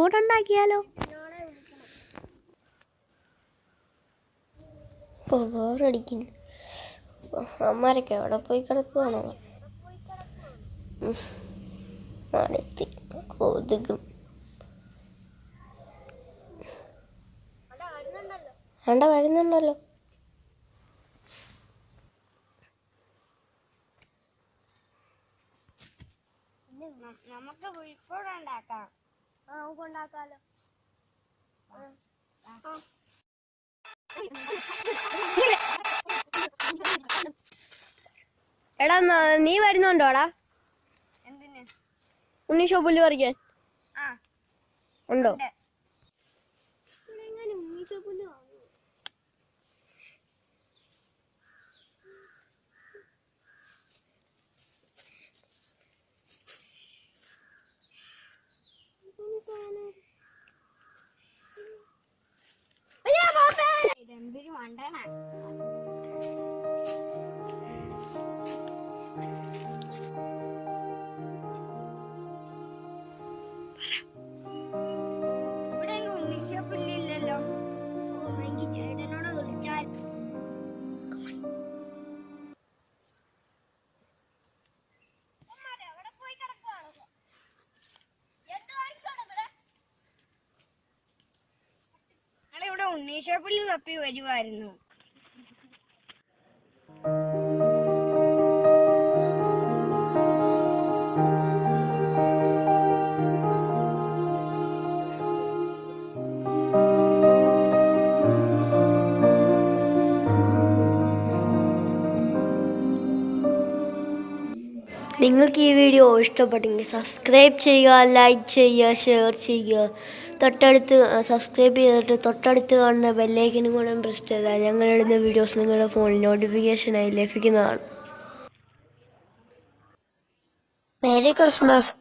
കൂട്ടുണ്ടാക്കിയാലോ? ബോറടിക്കുന്നു. അമ്മമാരൊക്കെ അവിടെ പോയി കിടക്കുവാണോ? അടുത്ത് കൊതുകും. വരുന്നുണ്ടല്ലോ. നമുക്ക് ഉണ്ടാക്കാം. നമുക്ക് ഉണ്ടാക്കാലോ. എടാ നീ വരുന്നുണ്ടോടാ? എന്തിന്? ഉണ്ണീഷോ പുല്ല് പറിക്കാൻ ഉണ്ടോ? ഉണ്ണീഷോ പുല്ല് ഇതെന്തൊരു മണ്ടണ. ഇവിടെ ഉണ്ണീഷോ പുല്ലില്ലല്ലോ. എനിക്ക് ചേട്ടനോട് വിളിച്ചാൽ ഇവിടെ ഉണ്ണീഷോ പുല്ല് തപ്പി വരുമായിരുന്നു. നിങ്ങൾക്ക് ഈ വീഡിയോ ഇഷ്ടപ്പെട്ടെങ്കിൽ സബ്സ്ക്രൈബ് ചെയ്യുക, ലൈക്ക് ചെയ്യുക, ഷെയർ ചെയ്യുക. സബ്സ്ക്രൈബ് ചെയ്തിട്ട് തൊട്ടടുത്ത് കാണുന്ന ബെല്ലൈക്കനും കൂടെ പ്രസ് ചെയ്താൽ ഞങ്ങളിടുന്ന വീഡിയോസ് നിങ്ങളുടെ ഫോണിൽ നോട്ടിഫിക്കേഷനായി ലഭിക്കുന്നതാണ്. Merry Christmas.